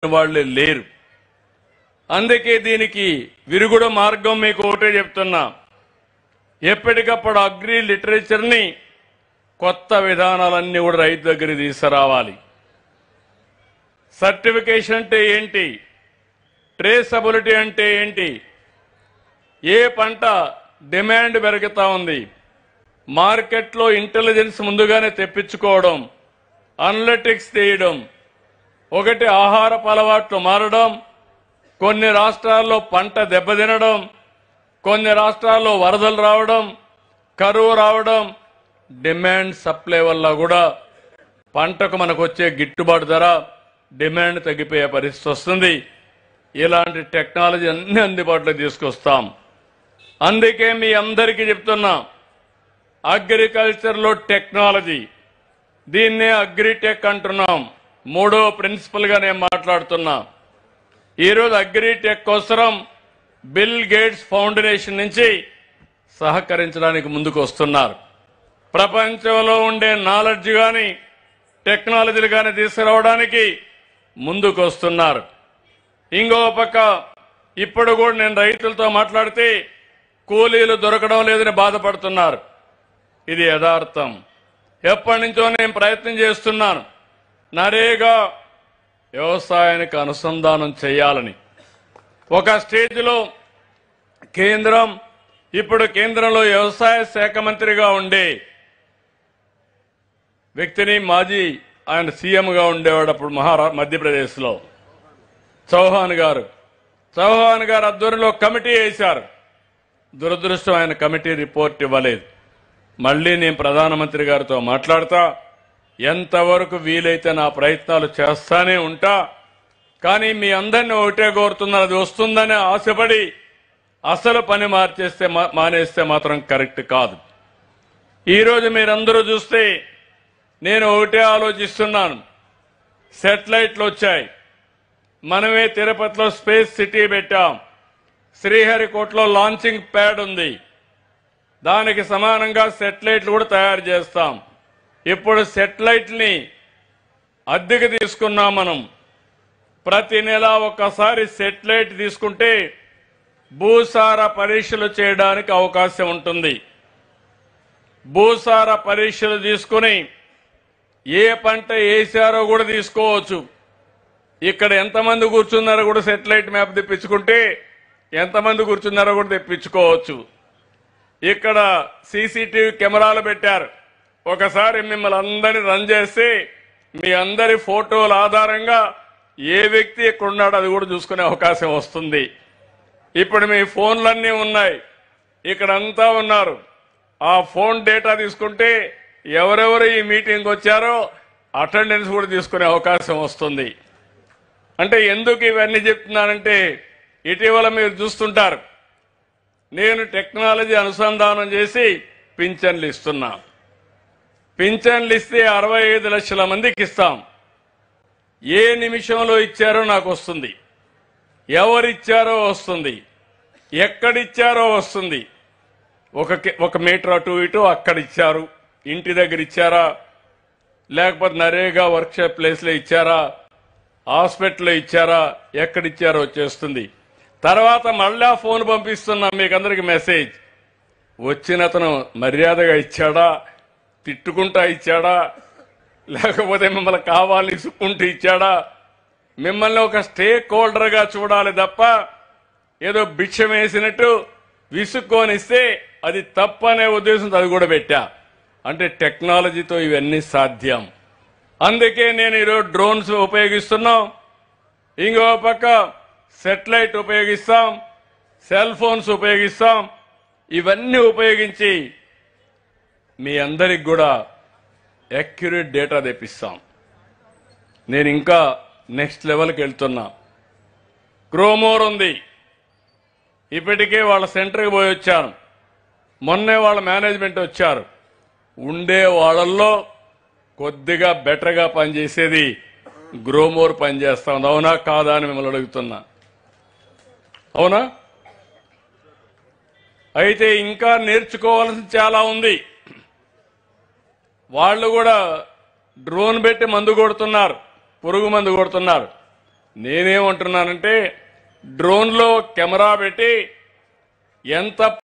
వాళ్ళు లేరు. అందుకే దీనికి విరుగుడు మార్గం మీకు ఒకటే చెప్తున్నా, ఎప్పటికప్పుడు అగ్రి లిటరేచర్ని కొత్త విధానాలన్నీ కూడా రైతు దగ్గర తీసుకురావాలి. సర్టిఫికేషన్ అంటే ఏంటి, ట్రేసబిలిటీ అంటే ఏంటి, ఏ పంట డిమాండ్ పెరుగుతా ఉంది, మార్కెట్లో ఇంటెలిజెన్స్ ముందుగానే తెప్పించుకోవడం, అనలిటిక్స్ తీయడం, ఒకటి ఆహారపు అలవాట్లు మారడం, కొన్ని రాష్ట్రాల్లో పంట దెబ్బతినడం, కొన్ని రాష్ట్రాల్లో వరదలు రావడం, కరువు రావడం, డిమాండ్ సప్లై వల్ల కూడా పంటకు మనకు వచ్చే గిట్టుబాటు ధర డిమాండ్ తగ్గిపోయే పరిస్థితి వస్తుంది. ఇలాంటి టెక్నాలజీ అన్ని అందుబాటులో తీసుకొస్తాం. అందుకే మీ అందరికీ చెప్తున్నా, అగ్రికల్చర్లో టెక్నాలజీ, దీన్నే అగ్రిటెక్ అంటున్నాం. మూడో ప్రిన్సిపల్గా నేను మాట్లాడుతున్నా. ఈరోజు అగ్రిటెక్ కోసం బిల్ గేట్స్ ఫౌండేషన్ నుంచి సహకరించడానికి ముందుకు వస్తున్నారు. ప్రపంచంలో ఉండే నాలెడ్జ్ కానీ టెక్నాలజీలు కానీ తీసుకురావడానికి ముందుకు వస్తున్నారు. ఇంకో పక్క ఇప్పుడు కూడా నేను రైతులతో మాట్లాడితే కూలీలు దొరకడం లేదని బాధపడుతున్నారు. ఇది యథార్థం. ఎప్పటి నుంచో నేను ప్రయత్నం చేస్తున్నాను, నరేగా వ్యవసాయానికి అనుసంధానం చేయాలని. ఒక స్టేజ్లో ఇప్పుడు కేంద్రంలో వ్యవసాయ శాఖ మంత్రిగా ఉండే వ్యక్తిని, మాజీ ఆయన సీఎంగా ఉండేవాడు అప్పుడు మధ్యప్రదేశ్లో, చౌహాన్ గారు ఆధ్వర్యంలో కమిటీ వేశారు. దురదృష్టం, ఆయన కమిటీ రిపోర్ట్ ఇవ్వలేదు. మళ్ళీ నేను ప్రధానమంత్రి గారితో మాట్లాడతా, ఎంతవరకు వీలైతే నా ప్రయత్నాలు చేస్తానే ఉంటా. కానీ మీ అందరినీ ఒకటే కోరుతున్నారు, అది వస్తుందని ఆశపడి అసలు పని మానేస్తే మాత్రం కరెక్ట్ కాదు. ఈరోజు మీరందరూ చూస్తే నేను ఒకటే ఆలోచిస్తున్నాను, శాటిలైట్లు వచ్చాయి. మనమే తిరుపతిలో స్పేస్ సిటీ పెట్టాం, శ్రీహరికోటలో లాంచింగ్ ప్యాడ్ ఉంది, దానికి సమానంగా శాటిలైట్లు కూడా తయారు చేస్తాం. ఇప్పుడు శాటిలైట్ని అద్దెకు తీసుకున్నాం మనం. ప్రతి నెల ఒక్కసారి శాటిలైట్ తీసుకుంటే భూసార పరీక్షలు చేయడానికి అవకాశం ఉంటుంది. భూసార పరీక్షలు తీసుకుని ఏ పంట వేశారో కూడా తీసుకోవచ్చు. ఇక్కడ ఎంతమంది కూర్చున్నారో కూడా శాటిలైట్ మ్యాప్ తెప్పించుకుంటే ఎంతమంది కూర్చున్నారో కూడా తెప్పించుకోవచ్చు. ఇక్కడ సీసీటీవీ కెమెరాలు పెట్టారు. ఒకసారి మిమ్మల్ని అందరినీ రన్ చేస్తే మీ అందరి ఫోటోల ఆధారంగా ఏ వ్యక్తి ఎక్కడున్నాడో అది కూడా చూసుకునే అవకాశం వస్తుంది. ఇప్పుడు మీ ఫోన్లన్నీ ఉన్నాయి, ఇక్కడంతా ఉన్నారు. ఆ ఫోన్ డేటా తీసుకుంటే ఎవరెవరు ఈ మీటింగ్కి వచ్చారో అటెండెన్స్ కూడా తీసుకునే అవకాశం వస్తుంది. అంటే ఎందుకు ఇవన్నీ చెప్తున్నానంటే, ఇటీవల మీరు చూస్తుంటారు, నేను టెక్నాలజీ అనుసంధానం చేసి పింఛన్లు ఇస్తున్నా. పింఛన్లు ఇస్తే 65 లక్షల మందికి ఇస్తాం. ఏ నిమిషంలో ఇచ్చారో నాకు వస్తుంది, ఎవరిచ్చారో వస్తుంది, ఎక్కడిచ్చారో వస్తుంది. ఒక మీటర్ అటు ఇటు అక్కడ ఇచ్చారు, ఇంటి దగ్గర ఇచ్చారా, లేకపోతే నరేగా వర్క్షాప్ ప్లేస్లో ఇచ్చారా, హాస్పిటల్లో ఇచ్చారా, ఎక్కడిచ్చారో వచ్చేస్తుంది. తర్వాత మళ్ళా ఫోన్ పంపిస్తున్నాం మీకు అందరికి మెసేజ్, వచ్చిన అతను మర్యాదగా ఇచ్చాడా, తిట్టుకుంటా ఇచ్చాడా, లేకపోతే మిమ్మల్ని కావాలని ఇసుక్కుంటూ ఇచ్చాడా. మిమ్మల్ని ఒక స్టేక్ హోల్డర్గా చూడాలి తప్ప ఏదో భిక్షం వేసినట్టు విసుక్కొనిస్తే అది తప్పనే ఉద్దేశంతో అది కూడా పెట్టా. అంటే టెక్నాలజీతో ఇవన్నీ సాధ్యం. అందుకే నేను ఈరోజు డ్రోన్స్ ఉపయోగిస్తున్నాం, ఇంకో పక్క శాటిలైట్ ఉపయోగిస్తాం, సెల్ ఫోన్స్ ఉపయోగిస్తాం. ఇవన్నీ ఉపయోగించి మీ అందరికి కూడా యాక్యురేట్ డేటా తెప్పిస్తాం. నేను ఇంకా నెక్స్ట్ లెవెల్కి వెళ్తున్నా. గ్రోమోర్ ఉంది, ఇప్పటికే వాళ్ళ సెంటర్కి పోయి వచ్చాను. మొన్నే వాళ్ళ మేనేజ్మెంట్ వచ్చారు. ఉండే వాళ్ళల్లో కొద్దిగా బెటర్గా పనిచేసేది గ్రోమోర్ పనిచేస్తాం. అవునా కాదా అని మిమ్మల్ని అడుగుతున్నా. అవునా? అయితే ఇంకా నేర్చుకోవాల్సింది చాలా ఉంది. వాళ్ళు కూడా డ్రోన్ పెట్టి మందు కొడుతున్నారు, పురుగు మందు కొడుతున్నారు. నేనేమంటున్నానంటే డ్రోన్లో కెమెరా పెట్టి ఎంత